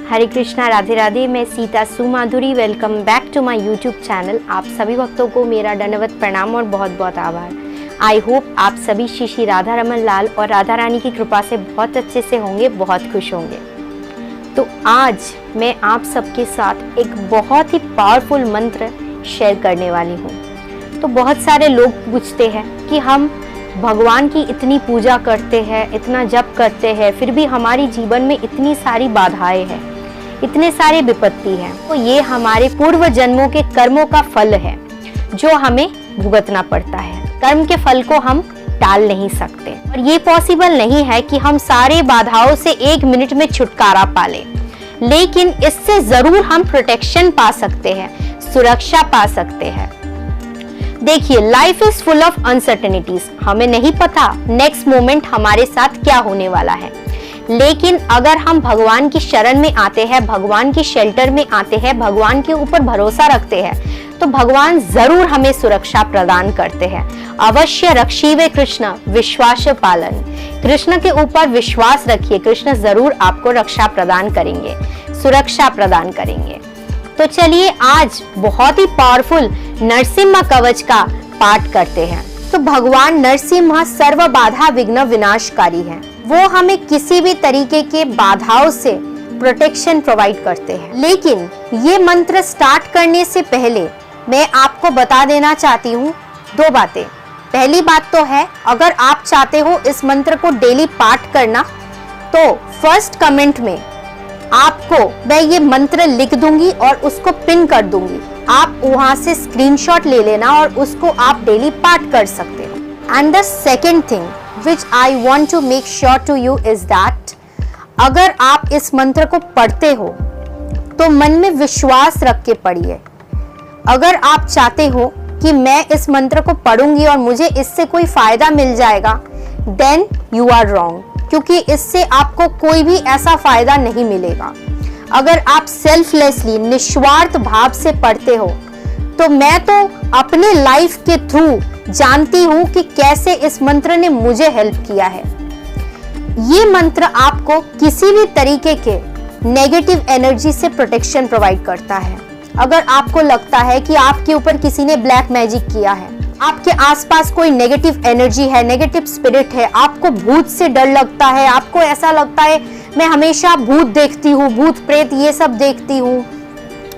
हरे कृष्णा, राधे राधे। मैं Sita Sumadhuri, welcome back to my YouTube channel. आप सभी भक्तों को मेरा दंडवत प्रणाम और बहुत बहुत आभार। आई होप आप सभी श्री श्री राधा रमन लाल और राधा रानी की कृपा से बहुत अच्छे से होंगे, बहुत खुश होंगे। तो आज मैं आप सबके साथ एक बहुत ही पावरफुल मंत्र शेयर करने वाली हूँ। तो बहुत सारे लोग पूछते हैं कि हम भगवान की इतनी पूजा करते हैं, इतना जप करते हैं, फिर भी हमारी जीवन में इतनी सारी बाधाएं हैं, इतने सारे विपत्ति हैं। तो ये हमारे पूर्व जन्मों के कर्मों का फल है जो हमें भुगतना पड़ता है। कर्म के फल को हम टाल नहीं सकते और ये पॉसिबल नहीं है कि हम सारे बाधाओं से एक मिनट में छुटकारा पा लें, लेकिन इससे जरूर हम प्रोटेक्शन पा सकते हैं, सुरक्षा पा सकते हैं। देखिए, life is full of uncertainties. हमें नहीं पता नेक्स्ट मोमेंट हमारे साथ क्या होने वाला है, लेकिन अगर हम भगवान की शरण में आते हैं, भगवान की शेल्टर में आते हैं, भगवान के ऊपर भरोसा रखते हैं, तो भगवान जरूर हमें सुरक्षा प्रदान करते हैं। अवश्य रक्षीवे कृष्ण विश्वास पालन। कृष्ण के ऊपर विश्वास रखिए, कृष्ण जरूर आपको रक्षा प्रदान करेंगे, सुरक्षा प्रदान करेंगे। तो चलिए आज बहुत ही पावरफुल नरसिम्हा कवच का पाठ करते हैं। तो भगवान नरसिम्हा सर्व बाधा विघ्न विनाशकारी हैं। वो हमें किसी भी तरीके के बाधाओं से प्रोटेक्शन प्रोवाइड करते हैं। लेकिन ये मंत्र स्टार्ट करने से पहले मैं आपको बता देना चाहती हूँ दो बातें। पहली बात तो है, अगर आप चाहते हो इस मंत्र को डेली पाठ करना, तो फर्स्ट कमेंट में आपको मैं ये मंत्र लिख दूंगी और उसको पिन कर दूंगी। आप वहां से स्क्रीनशॉट ले लेना और उसको आप डेली पाठ कर सकते हो। And the second thing which I want to make sure to you is that अगर आप इस मंत्र को पढ़ते हो तो मन में विश्वास रख के पढ़िए। अगर आप चाहते हो कि मैं इस मंत्र को पढ़ूंगी और मुझे इससे कोई फायदा मिल जाएगा, देन यू आर रॉन्ग, क्योंकि इससे आपको कोई भी ऐसा फायदा नहीं मिलेगा। अगर आप सेल्फलेसली निस्वार्थ भाव से पढ़ते हो, तो मैं तो अपने लाइफ के थ्रू जानती हूं कि कैसे इस मंत्र ने मुझे हेल्प किया है। ये मंत्र आपको किसी भी तरीके के नेगेटिव एनर्जी से प्रोटेक्शन प्रोवाइड करता है। अगर आपको लगता है कि आपके ऊपर किसी ने ब्लैक मैजिक किया है, आपके आसपास कोई नेगेटिव एनर्जी है, नेगेटिव स्पिरिट है, आपको भूत से डर लगता है, आपको ऐसा लगता है मैं हमेशा भूत देखती हूँ, भूत प्रेत ये सब देखती हूँ,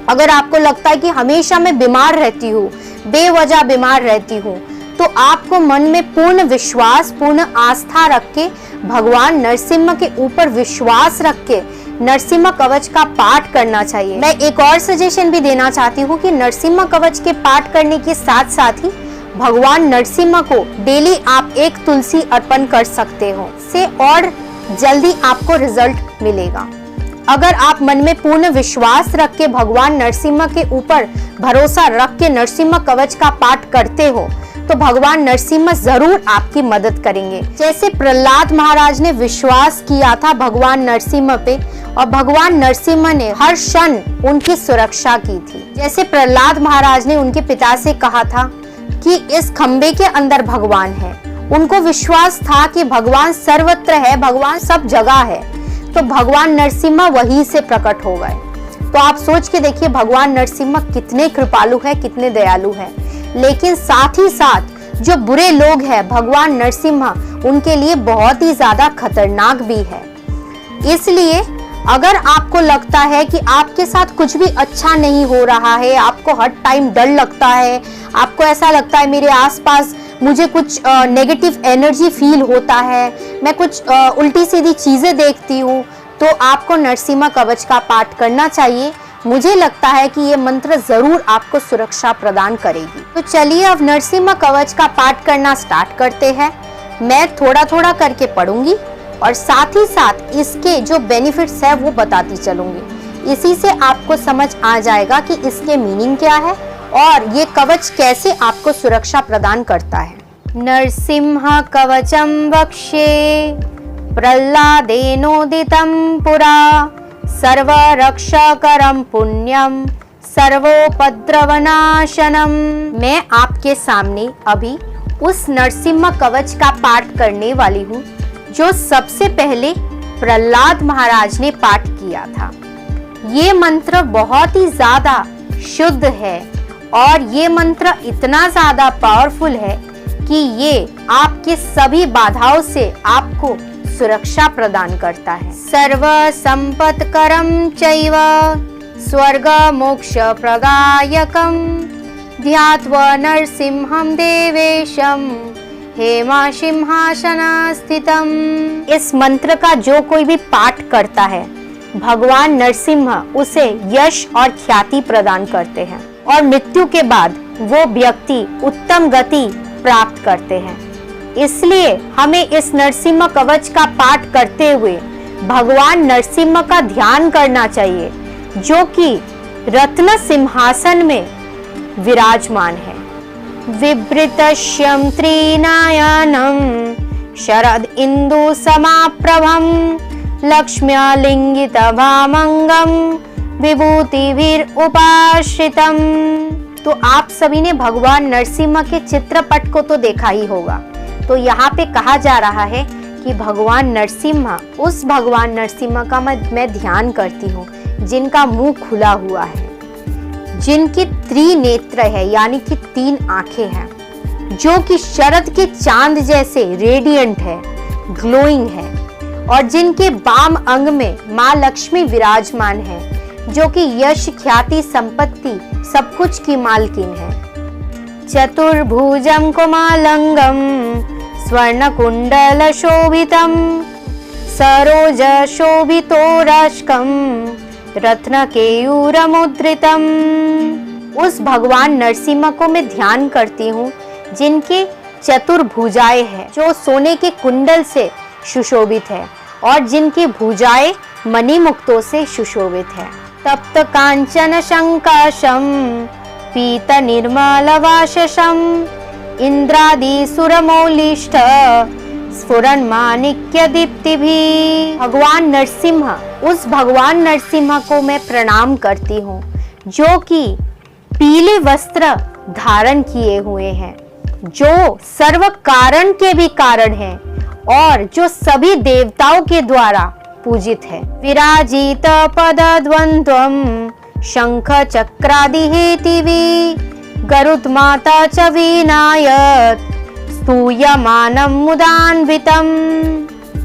अगर आपको लगता है कि हमेशा मैं बीमार रहती हूँ, बेवजह बीमार रहती हूँ, तो आपको मन में पूर्ण विश्वास, पूर्ण आस्था रख के भगवान नरसिम्हा के ऊपर विश्वास रख के नरसिम्हा कवच का पाठ करना चाहिए। मैं एक और सजेशन भी देना चाहती हूँ कि नरसिम्हा कवच के पाठ करने के साथ साथ ही भगवान नरसिम्हा को डेली आप एक तुलसी अर्पण कर सकते हो, से और जल्दी आपको रिजल्ट मिलेगा। अगर आप मन में पूर्ण विश्वास रख के भगवान नरसिम्हा के ऊपर भरोसा रख के नरसिम्हा कवच का पाठ करते हो, तो भगवान नरसिम्हा जरूर आपकी मदद करेंगे। जैसे प्रहलाद महाराज ने विश्वास किया था भगवान नरसिम्हा पे और भगवान नरसिम्हा ने हर क्षण उनकी सुरक्षा की थी। जैसे प्रहलाद महाराज ने उनके पिता से कहा था कि इस खंबे के अंदर भगवान है, उनको विश्वास था कि भगवान सर्वत्र है, भगवान सब जगह है, तो भगवान नरसिम्हा वहीं से प्रकट हो गए। तो आप सोच के देखिए भगवान नरसिम्हा कितने कृपालु है, कितने दयालु है। लेकिन साथ ही साथ जो बुरे लोग हैं, भगवान नरसिम्हा उनके लिए बहुत ही ज्यादा खतरनाक भी है। इसलिए अगर आपको लगता है कि आपके साथ कुछ भी अच्छा नहीं हो रहा है, आपको हर टाइम डर लगता है, आपको ऐसा लगता है मेरे आसपास मुझे कुछ नेगेटिव एनर्जी फील होता है, मैं कुछ उल्टी सीधी चीजें देखती हूँ, तो आपको नरसिम्हा कवच का पाठ करना चाहिए। मुझे लगता है कि ये मंत्र जरूर आपको सुरक्षा प्रदान करेगी। तो चलिए अब नरसिम्हा कवच का पाठ करना स्टार्ट करते हैं। मैं थोड़ा थोड़ा करके पढ़ूंगी और साथ ही साथ इसके जो बेनिफिट्स है वो बताती चलूंगी। इसी से आपको समझ आ जाएगा कि इसके मीनिंग क्या है और ये कवच कैसे आपको सुरक्षा प्रदान करता है। नरसिम्हा कवचम वक्ष्ये प्रह्लादेनोदितं पुरा सर्वरक्षकरं पुण्यम सर्वोपद्रवनाशनम। मैं आपके सामने अभी उस नरसिम्हा कवच का पाठ करने वाली हूँ जो सबसे पहले प्रहलाद महाराज ने पाठ किया था। ये मंत्र बहुत ही ज्यादा शुद्ध है और ये मंत्र इतना ज्यादा पावरफुल है कि ये आपके सभी बाधाओं से आपको सुरक्षा प्रदान करता है। सर्व संपत्करं चैव स्वर्ग मोक्ष प्रदायकं ध्यात्वा नरसिंहं देवेशं हेमा सिंहासनस्थितम्। इस मंत्र का जो कोई भी पाठ करता है, भगवान नरसिंह उसे यश और ख्याति प्रदान करते हैं और मृत्यु के बाद वो व्यक्ति उत्तम गति प्राप्त करते हैं। इसलिए हमें इस नरसिंह कवच का पाठ करते हुए भगवान नरसिंह का ध्यान करना चाहिए, जो कि रत्न सिंहासन में विराजमान है। विवृतश्यं त्रिनयनं शरद इंदु समाप्रभं लक्ष्म्यालिंगितभामंगं विभूतिभिर उपाश्रितम। तो आप सभी ने भगवान नरसिंह के चित्रपट को तो देखा ही होगा। तो यहाँ पे कहा जा रहा है कि भगवान नरसिंह, उस भगवान नरसिंह का मैं ध्यान करती हूँ जिनका मुंह खुला हुआ है, जिनकी त्रिनेत्र है यानी कि 3 आंखें हैं, जो कि शरद के चांद जैसे रेडिएंट है, ग्लोइंग है, और जिनके बाम अंग में माँ लक्ष्मी विराजमान है, जो कि यश ख्याति संपत्ति सब कुछ की मालकिन है। चतुर्भुजं कोमलंगं स्वर्ण कुंडल शोभितं सरोज शोभितोराश्कं रत्न केयूरमुद्रितम्। उस भगवान नरसिंह को मैं ध्यान करती हूँ जिनके चतुर्भुजाएं हैं, जो सोने के कुंडल से सुशोभित है और जिनकी भुजाएं मणिमुक्तों से सुशोभित है। तप्त कांचन शंकाशं पीत निर्मल वाशसं इंद्रादि सुरमौलिष्ठ स्फुरन माणिक्य दीप्तिभी। भगवान नरसिंह, उस भगवान नरसिंह को मैं प्रणाम करती हूँ जो कि पीले वस्त्र धारण किए हुए हैं, जो सर्व कारण के भी कारण हैं और जो सभी देवताओं के द्वारा पूजित है। विराजित पदद्वन्द्वं शंख चक्रादि हेतिवी गरुड माता च विनायत स्तूयमानं मुदान्वितम्।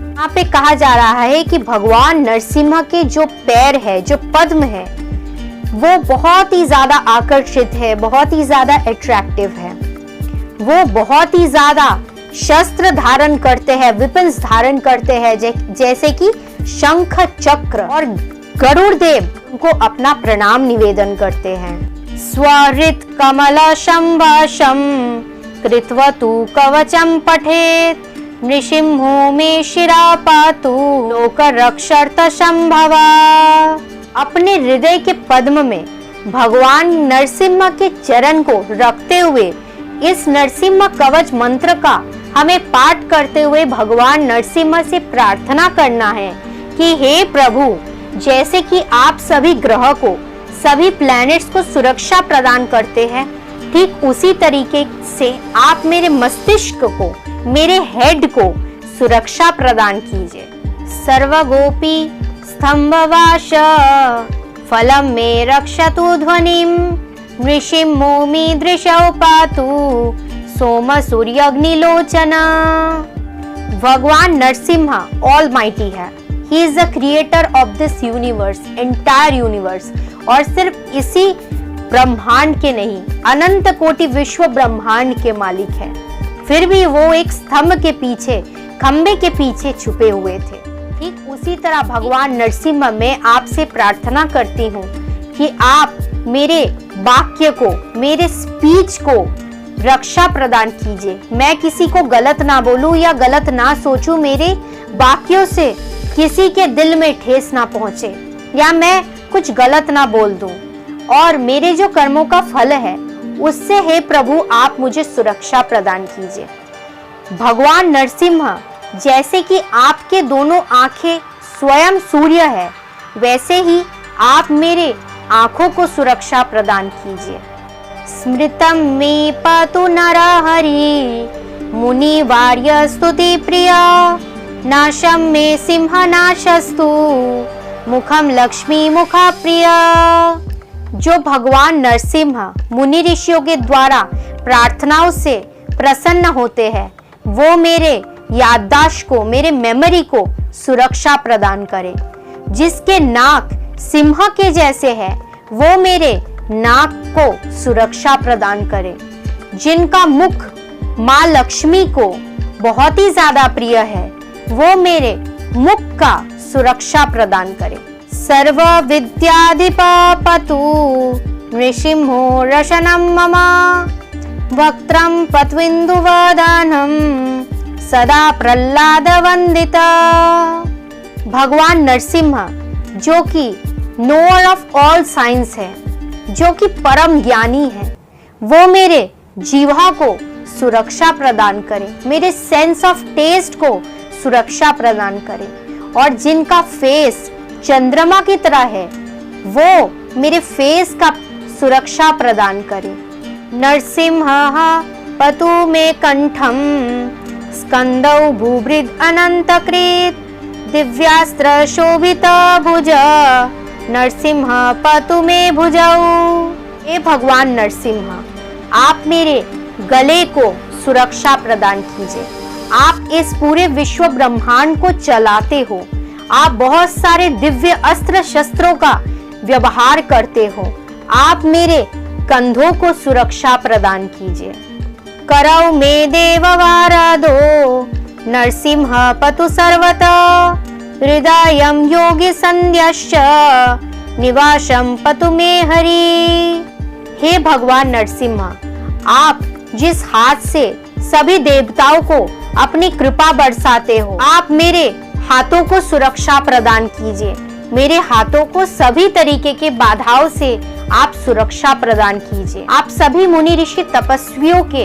यहाँ पे कहा जा रहा है कि भगवान नरसिंह के जो पैर है, जो पद्म है, वो बहुत ही ज्यादा आकर्षित है, बहुत ही ज्यादा अट्रैक्टिव है। वो बहुत ही ज्यादा शस्त्र धारण करते हैं, विपन्स धारण करते हैं, जैसे कि शंख चक्र, और गरुड़ देव को अपना प्रणाम निवेदन करते हैं। स्वरित कमल संभाषम कृत्वा तु कवचम पठेत नृसिंहो मे शिरा पातु लोक रक्षर्थ संभवा। अपने हृदय के पद्म में भगवान नरसिंह के चरण को रखते हुए इस नरसिंह कवच मंत्र का हमें पाठ करते हुए भगवान नरसिंह से प्रार्थना करना है कि हे प्रभु, जैसे कि आप सभी ग्रह को, सभी प्लैनेट्स को सुरक्षा प्रदान करते हैं, ठीक उसी तरीके से आप मेरे मस्तिष्क को, मेरे हेड को सुरक्षा प्रदान कीजिए। सर्वगोपी स्तंभवाश फलम मे रक्षतु ध्वनिम नृसिंहो मे दृशौ पातु सोम सूर्य अग्निलोचना। भगवान नरसिंह ऑल माइटी है। He is the creator of this universe, entire universe, और सिर्फ इसी ब्रह्मांड के नहीं, अनंत कोटि विश्व ब्रह्मांड के मालिक है। फिर भी वो एक स्तंभ के पीछे, खंबे के पीछे छुपे हुए थे। ठीक उसी तरह भगवान नरसिंह, मैं आपसे प्रार्थना करती हूँ कि आप मेरे वाक्य को, मेरे स्पीच को रक्षा प्रदान कीजिए। मैं किसी को गलत ना बोलूं या गलत ना सोचूं, मेरे वाक्यों से किसी के दिल में ठेस ना पहुंचे या मैं कुछ गलत ना बोल दूं, और मेरे जो कर्मों का फल है उससे हे प्रभु आप मुझे सुरक्षा प्रदान कीजिए। भगवान नरसिंह, जैसे कि आपके दोनों आंखें स्वयं सूर्य है, वैसे ही आप मेरे आंखों को सुरक्षा प्रदान कीजिए। स्मृतम मे पातु नरहरि मुनि वार्य स्तुति प्रिया नाशम मे सिंह नाशस्तु मुखम लक्ष्मी मुखा प्रिय। जो भगवान नरसिंह मुनि ऋषियों के द्वारा प्रार्थनाओं से प्रसन्न होते हैं, वो मेरे याददाश्त को, मेरे मेमोरी को सुरक्षा प्रदान करे। जिसके नाक सिंह के जैसे है, वो मेरे नाक को सुरक्षा प्रदान करे। जिनका मुख माँ लक्ष्मी को बहुत ही ज्यादा प्रिय है, वो मेरे मुख का सुरक्षा प्रदान करे। सर्व विद्याधिपतु नृसिंहो रशनम मम वक्त्रम पत्विंदुवदनम सदा प्रह्लाद वंदिता। भगवान नरसिंह जो कि नोअर ऑफ ऑल साइंस है, जो कि परम ज्ञानी है, वो मेरे जीवा को सुरक्षा प्रदान करे, मेरे सेंस ऑफ टेस्ट को सुरक्षा प्रदान करे। और जिनका फेस चंद्रमा की तरह है, वो मेरे फेस का सुरक्षा प्रदान करे। नरसिंह पतु मे कंठम स्कंदौ भूभृद अनंतकृत दिव्यास्त्र शोभित भुज नरसिंह पतु मे भुजौ। हे भगवान नरसिंह, आप मेरे गले को सुरक्षा प्रदान कीजिए। आप इस पूरे विश्व ब्रह्मांड को चलाते हो। आप बहुत सारे दिव्य अस्त्र शस्त्रों का व्यवहार करते हो। आप मेरे कंधों को सुरक्षा प्रदान कीजिए। करौ मे देव वाराधो नरसिंह पतु सर्वता हृदयं योगी संध्याश्च निवासम पतु मे हरि। हे भगवान नरसिंह, आप जिस हाथ से सभी देवताओं को अपनी कृपा बरसाते हो, आप मेरे हाथों को सुरक्षा प्रदान कीजिए। मेरे हाथों को सभी तरीके के बाधाओं से आप सुरक्षा प्रदान कीजिए। आप सभी मुनि ऋषि तपस्वियों के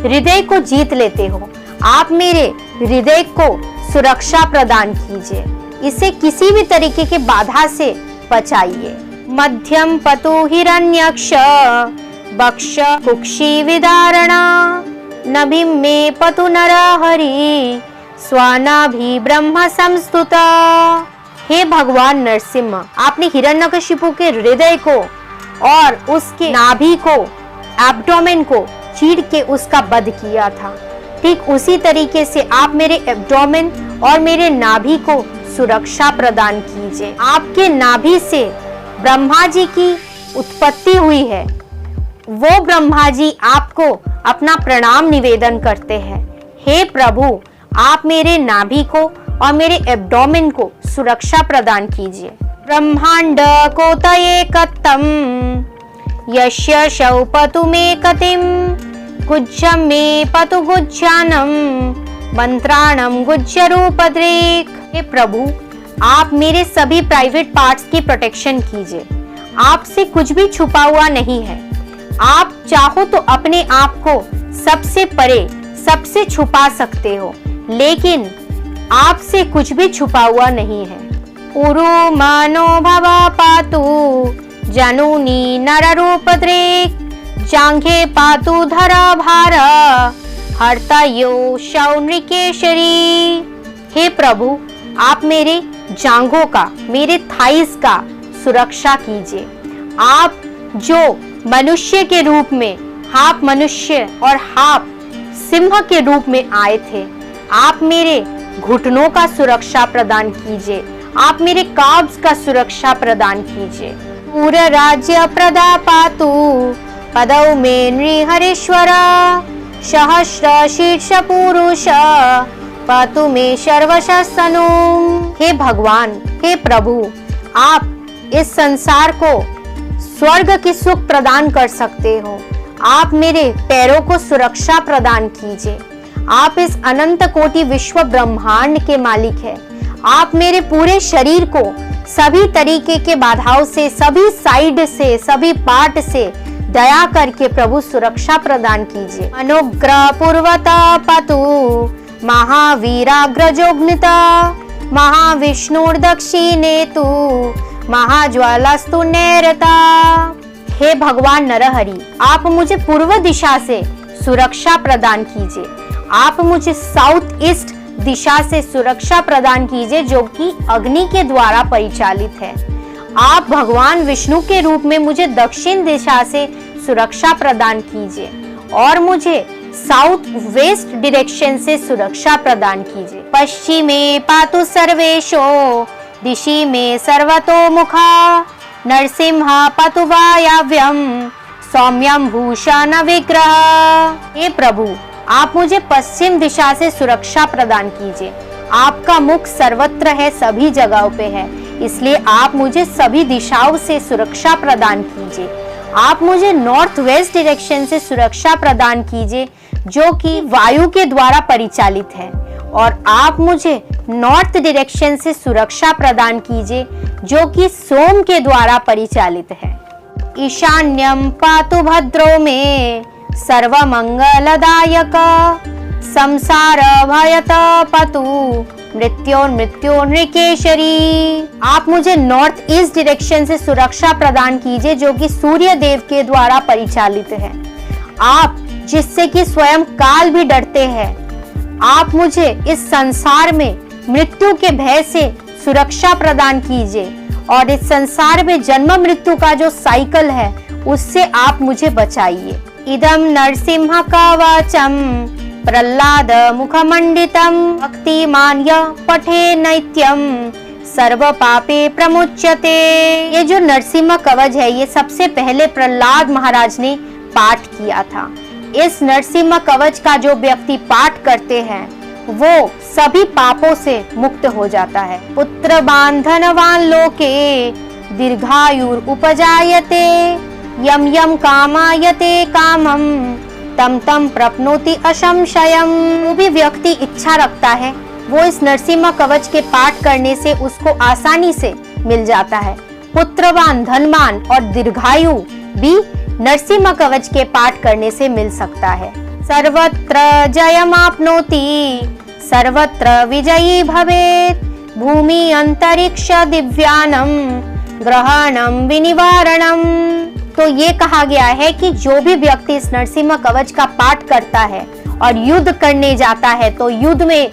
हृदय को जीत लेते हो। आप मेरे हृदय को सुरक्षा प्रदान कीजिए, इसे किसी भी तरीके के बाधा से बचाइए। मध्यम पतु हिरण्यक्ष बक्ष कुक्षी विदारणा नभिम मे पतु नरहरि स्वानाभि ब्रह्म संस्तुता। हे भगवान नरसिंह, आपने हिरण्यकशिपु के हृदय को और उसके नाभि को, एब्डोमेन को चीर के उसका वध किया था। ठीक उसी तरीके से आप मेरे एब्डोमेन और मेरे नाभि को सुरक्षा प्रदान कीजिए। आपके नाभि से ब्रह्मा जी की उत्पत्ति हुई है। वो ब्रह्मा जी आपको अपना प्रणाम निवेदन करते हैं। हे प्रभु, आप मेरे नाभि को और मेरे एब्डोमेन को सुरक्षा प्रदान कीजिए। ब्रह्मांड कोतये कत्तम यस्य शौ पतु मे कतिम गुज्जम मे पतु गुज्जानम मंत्राणम गुज्जरूपद्रेक। हे प्रभु, आप मेरे सभी प्राइवेट पार्ट्स की प्रोटेक्शन कीजिए। आपसे कुछ भी छुपा हुआ नहीं है। आप चाहो तो अपने आप को सबसे परे, सबसे छुपा सकते हो, लेकिन आपसे कुछ भी छुपा हुआ नहीं है। उरु मानो भवा पातु जनूनी नररूपद्रेक जांघे पातु धरा भार हरता यो शौनृकेशरी। हे प्रभु, आप मेरे जांघों का, मेरे थाइस का सुरक्षा कीजिए। आप जो मनुष्य के रूप में, हाफ मनुष्य और हाफ सिंह के रूप में आए थे, आप मेरे घुटनों का सुरक्षा प्रदान कीजिए। आप मेरे काब्स का सुरक्षा प्रदान कीजिए। पूरा राज्य प्रदा पातु पदौ मे नृहरीश्वर सहस्र शीर्ष पुरुष पातु मे सर्वशस्तनु। हे भगवान, हे प्रभु, आप इस संसार को स्वर्ग की सुख प्रदान कर सकते हो। आप मेरे पैरों को सुरक्षा प्रदान कीजिए। आप इस अनंत कोटि विश्व ब्रह्मांड के मालिक हैं। आप मेरे पूरे शरीर को सभी तरीके के बाधाओं से, सभी साइड से, सभी पार्ट से दया करके प्रभु सुरक्षा प्रदान कीजिए। अनुग्रह पूर्वता पतु महावीराग्रजोग्निता महाविष्णुर्दक्षिणेतु महाज्वालास्तु नैरता। हे भगवान नरहरि, आप मुझे पूर्व दिशा से सुरक्षा प्रदान कीजिए। आप मुझे साउथ ईस्ट दिशा से सुरक्षा प्रदान कीजिए जो कि अग्नि के द्वारा परिचालित है। आप भगवान विष्णु के रूप में मुझे दक्षिण दिशा से सुरक्षा प्रदान कीजिए और मुझे साउथ वेस्ट डायरेक्शन से सुरक्षा प्रदान कीजिए। पश्चिमे पातु सर्वेशो दिशि में सर्वतोमुखा नरसिंह पातु वायव्यम सौम्यम भूषण विग्रह। हे प्रभु, आप मुझे पश्चिम दिशा से सुरक्षा प्रदान कीजिए। आपका मुख सर्वत्र है, सभी जगहों पे है, इसलिए आप मुझे सभी दिशाओं से सुरक्षा प्रदान कीजिए। आप मुझे नॉर्थ वेस्ट डायरेक्शन से सुरक्षा प्रदान कीजिए जो कि वायु के द्वारा परिचालित है, और आप मुझे नॉर्थ डायरेक्शन से सुरक्षा प्रदान कीजिए जो कि सोम के द्वारा परिचालित है। ईशान्यम पातु भद्रो में सर्वमंगलदायक संसार भयत पतु मृत्योर्मृत्योर्नृकेशरी। आप मुझे नॉर्थ ईस्ट डायरेक्शन से सुरक्षा प्रदान कीजिए जो कि सूर्य देव के द्वारा परिचालित है। आप जिससे कि स्वयं काल भी डरते हैं। आप मुझे इस संसार में मृत्यु के भय से सुरक्षा प्रदान कीजिए और इस संसार में जन्म मृत्यु का जो साइकिल है उससे आप मुझे बचाइए। इदम नरसिंह कवचम प्रहलाद मुखमंडितम भक्तिमान्य पठे नैत्यम सर्व पापे प्रमुच्यते। ये जो नरसिंह कवच है ये सबसे पहले प्रहलाद महाराज ने पाठ किया था। इस नरसिंह कवच का जो व्यक्ति पाठ करते हैं वो सभी पापों से मुक्त हो जाता है। पुत्र बांधनवान लोके दीर्घायुर उपजायते यम यम कामायते कामम तम तम प्रप्नोति असंशयम। वो भी व्यक्ति इच्छा रखता है वो इस नरसिंह कवच के पाठ करने से उसको आसानी से मिल जाता है। पुत्रवान, धनवान और दीर्घायु भी नरसिंह कवच के पाठ करने से मिल सकता है। सर्वत्र जयमाप्नोति सर्वत्र विजयी भवेत् भूमि अंतरिक्ष दिव्यानम ग्रहणम विनिवारणम। तो ये कहा गया है कि जो भी व्यक्ति इस नरसिंह कवच का पाठ करता है और युद्ध करने जाता है तो युद्ध में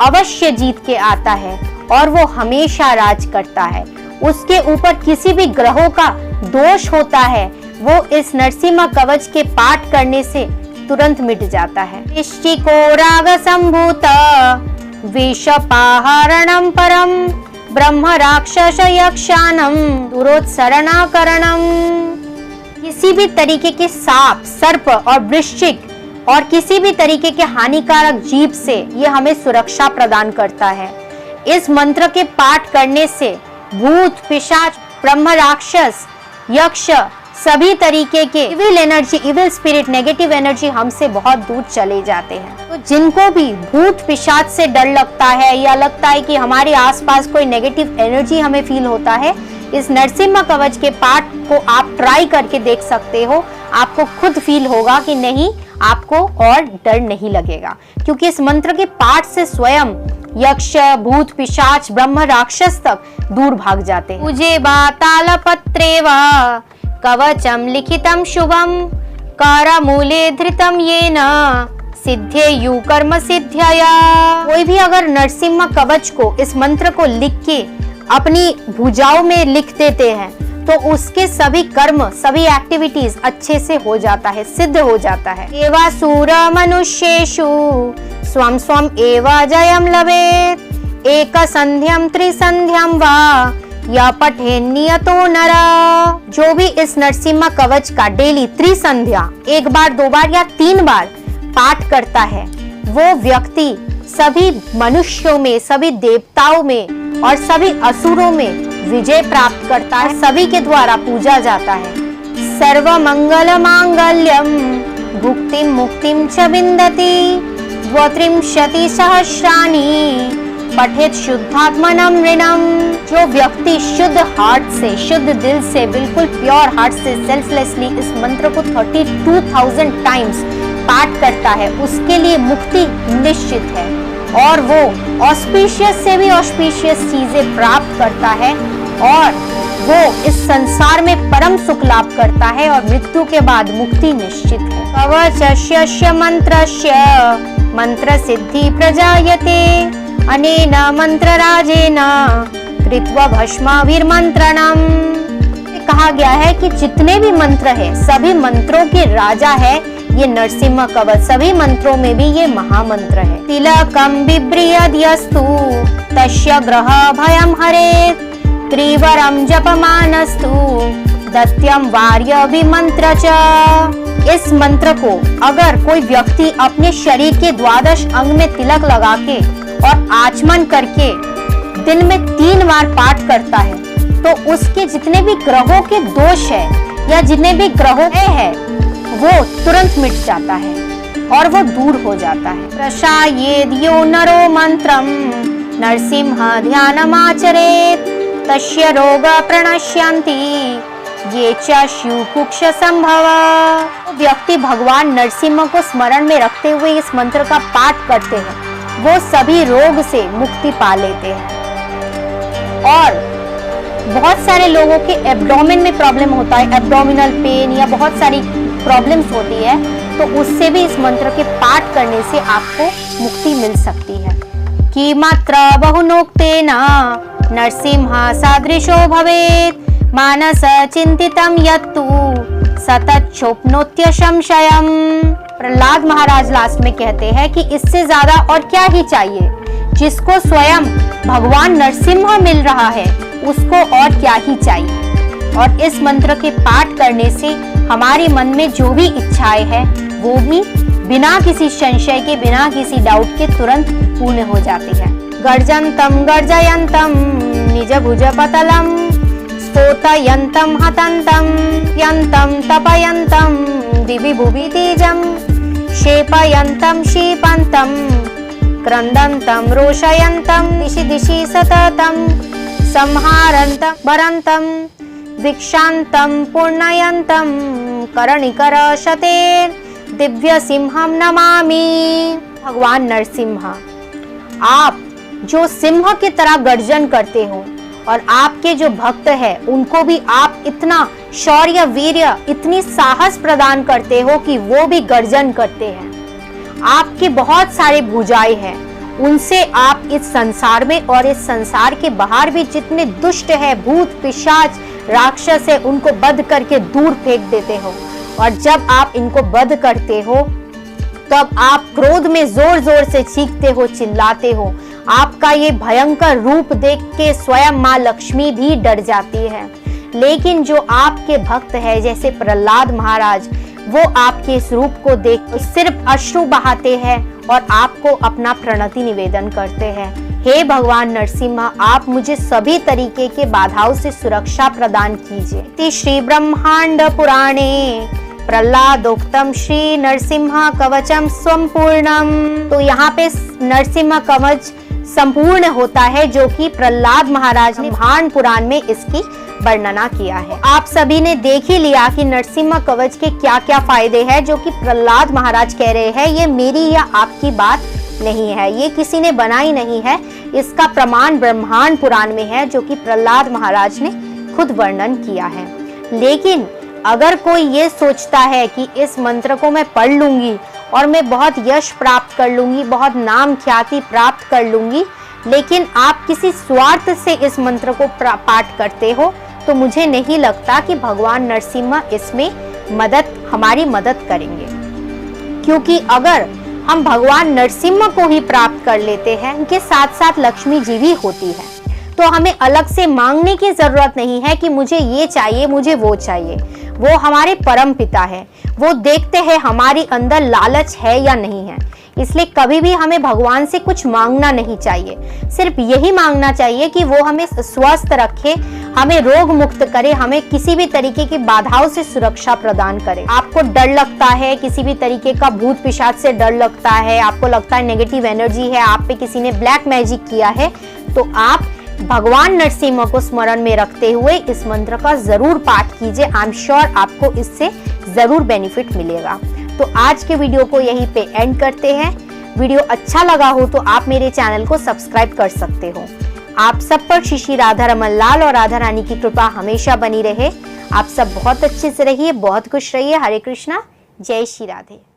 अवश्य जीत के आता है और वो हमेशा राज करता है। उसके ऊपर किसी भी ग्रहों का दोष होता है वो इस नरसिंह कवच के पाठ करने से तुरंत मिट जाता है। वृश्चिको राग संभूत विषपाहरणम परम ब्रह्म राक्षस यक्षानम दुरोत्सरणाकरणम। किसी भी तरीके के सांप, सर्प और वृश्चिक और किसी भी तरीके के हानिकारक जीव से ये हमें सुरक्षा प्रदान करता है। इस मंत्र के पाठ करने से भूत, पिशाच, ब्रह्म राक्षस, यक्ष सभी तरीके के evil energy, evil spirit, negative energy हमसे बहुत दूर चले जाते हैं। तो जिनको भी भूत पिशाच से डर लगता है या लगता है कि हमारे आसपास कोई नेगेटिव एनर्जी हमें फील होता है, इस नरसिंह कवच के पाठ को आप ट्राई करके देख सकते हो। आपको खुद फील होगा कि नहीं, आपको और डर नहीं लगेगा, क्योंकि इस मंत्र के पाठ से स्वयं यक्ष, भूत, पिशाच, ब्रह्म राक्षस तक दूर भाग जाते हैं। पूजे बाताल पत्रे वा कवचम लिखितम शुभम करमूले धृतम येन सिद्धेयु कर्म सिद्ध्यया। कोई भी अगर नरसिंह कवच को, इस मंत्र को लिख के अपनी भुजाओं में लिख देते हैं तो उसके सभी कर्म, सभी एक्टिविटीज अच्छे से हो जाता है, सिद्ध हो जाता है। एवा सूर मनुष्येषु स्वम स्वम एवा जयम लभेत एक संध्यम त्रिसंध्यम वा या पठे नियतो नरा। जो भी इस नरसिंह कवच का डेली त्रिसंध्या, एक बार, 2 बार या 3 बार पाठ करता है वो व्यक्ति सभी मनुष्यों में, सभी देवताओं में और सभी असुरों में विजय प्राप्त करता है, सभी के द्वारा पूजा जाता है। सर्व मंगल मांगल्यम भुक्तिम मुक्तिम च विन्दति 32 सहस्राणि पठेत शुद्धात्मनम ऋणम। जो व्यक्ति शुद्ध हार्ट से, शुद्ध दिल से, बिल्कुल प्योर हार्ट से, सेल्फलेसली इस मंत्र को 32,000 टाइम्स पाठ करता है उसके लिए मुक्ति निश्चित है और वो ऑस्पिशियस से भी ऑस्पिशियस चीजें प्राप्त करता है और वो इस संसार में परम सुख लाभ करता है और मृत्यु के बाद मुक्ति निश्चित है। कवचस्य मंत्रस्य मंत्र सिद्धि प्रजायते अनेन मंत्रराजेन कृत्वा भस्माभिर्मंत्रणम। कहा गया है कि जितने भी मंत्र है सभी मंत्रों के राजा है ये नरसिंह कवच, सभी मंत्रों में भी ये महामंत्र है। तिलकम बिभ्रियद्यस्तु तस्य ग्रह भयम हरेत् त्रिवरम जपमानस्तु दत्यम वार्यभिमंत्र च। इस मंत्र को अगर कोई व्यक्ति अपने शरीर के द्वादश अंग में तिलक लगा के और आचमन करके दिन में 3 बार पाठ करता है तो उसके जितने भी ग्रहों के दोष है या जितने भी ग्रहों है वो तुरंत मिट जाता है और वो दूर हो जाता है। प्रशायेद्यो नरो मंत्रम नरसिंह ध्यानमाचरेत् तस्य रोग प्रणश्यन्ति ये च शिवकुक्ष संभव। व्यक्ति भगवान नरसिंह को स्मरण में रखते हुए इस मंत्र का पाठ करते हैं वो सभी रोग से मुक्ति पा लेते हैं। और बहुत सारे लोगों के एब्डोमेन में प्रॉब्लम होता है, एब्डोमिनल पेन या बहुत सारी प्रॉब्लम्स होती है तो उससे भी इस मंत्र के पाठ करने से आपको मुक्ति मिल सकती है। कि मात्र बहुनोक्तेन नरसिंह सादृशो भवेत् मानस चिंतितम यत्तु सतच्छोप्नोत्य संशयम। प्रहलाद महाराज लास्ट में कहते हैं कि इससे ज्यादा और क्या ही चाहिए, जिसको स्वयं भगवान नरसिंह मिल रहा है उसको और क्या ही चाहिए। और इस मंत्र के पाठ करने से हमारे मन में जो भी इच्छाएं हैं वो भी बिना किसी संशय के, बिना किसी डाउट के तुरंत पूर्ण हो जाती है। गर्जन्तम गर्जयन्तम निज भुज पतलम स्फोटयन्तम हतन्तम यन्तम तपयन्तम दिवि भुवि तेजम क्षेपयन्तम क्षिपन्तम क्रंदन्तम रोषयन्तम दिशि दिशि सततम संहारन्तम भरन्तम दीक्षान्तम पूर्णयन्तम करणिकर शते दिव्य सिंहम नमामि। भगवान नरसिंह, आप जो सिंह की तरह गर्जन करते हो और आपके जो भक्त हैं उनको भी आप इतना शौर्य वीर्य, इतनी साहस प्रदान करते हो कि वो भी गर्जन करते हैं। आपके बहुत सारे भुजाएं हैं, उनसे आप इस संसार में और इस संसार के बाहर भी जितने दुष्ट है, भूत पिशाच राक्षस है, उनको वध करके दूर फेंक देते हो। और जब आप इनको वध करते हो तब आप क्रोध में जोर जोर से चीखते हो, चिल्लाते हो। आपका ये भयंकर रूप देख के स्वयं माँ लक्ष्मी भी डर जाती है। लेकिन जो आपके भक्त है जैसे प्रहलाद महाराज, वो आपके इस रूप को देख सिर्फ अश्रु बहाते हैं और आपको अपना प्रणति निवेदन करते हैं। हे भगवान नरसिंह, आप मुझे सभी तरीके के बाधाओं से सुरक्षा प्रदान कीजिए। श्री ब्रह्मांड पुराणे प्रहलादोक्तम श्री नरसिंह कवचम संपूर्णम। तो यहाँ पे नरसिंह कवच संपूर्ण होता है जो कि प्रहलाद महाराज ने ब्रह्मांड पुराण में इसकी वर्णना किया है। आप सभी ने देख ही लिया कि नरसिंह कवच के क्या क्या फायदे हैं जो कि प्रहलाद महाराज कह रहे हैं। ये मेरी या आपकी बात नहीं है, ये किसी ने बनाई नहीं है, इसका प्रमाण ब्रह्मांड पुराण में है जो कि प्रहलाद महाराज ने खुद वर्णन किया है। लेकिन अगर कोई ये सोचता है कि इस मंत्र को मैं पढ़ लूंगी और मैं बहुत यश प्राप्त कर लूंगी, बहुत नाम ख्याति प्राप्त कर लूंगी, लेकिन आप किसी स्वार्थ से इस मंत्र को पाठ करते हो, तो मुझे नहीं लगता कि भगवान नरसिंह इसमें हमारी मदद करेंगे। क्योंकि अगर हम भगवान नरसिंह को ही प्राप्त कर लेते हैं, उनके साथ साथ लक्ष्मी जी भी होती है, तो हमें अलग से मांगने की जरूरत नहीं है कि मुझे ये चाहिए, मुझे वो चाहिए। वो हमारे परम पिता है, वो देखते हैं हमारे अंदर लालच है या नहीं है। इसलिए कभी भी हमें भगवान से कुछ मांगना नहीं चाहिए, सिर्फ यही मांगना चाहिए कि वो हमें स्वस्थ रखे, हमें रोग मुक्त करे, हमें किसी भी तरीके की बाधाओं से सुरक्षा प्रदान करे। आपको डर लगता है, किसी भी तरीके का भूत पिशाच से डर लगता है, आपको लगता है नेगेटिव एनर्जी है, आप पे किसी ने ब्लैक मैजिक किया है, तो आप भगवान नरसिंह को स्मरण में रखते हुए इस मंत्र का जरूर पाठ कीजिए। आई एम श्योर आपको इससे जरूर बेनिफिट मिलेगा। तो आज के वीडियो को यहीं पे एंड करते हैं। वीडियो अच्छा लगा हो तो आप मेरे चैनल को सब्सक्राइब कर सकते हो। आप सब पर श्री राधा रमन लाल और राधा रानी की कृपा हमेशा बनी रहे। आप सब बहुत अच्छे से रहिए, बहुत खुश रहिए। हरे कृष्णा, जय श्री राधे।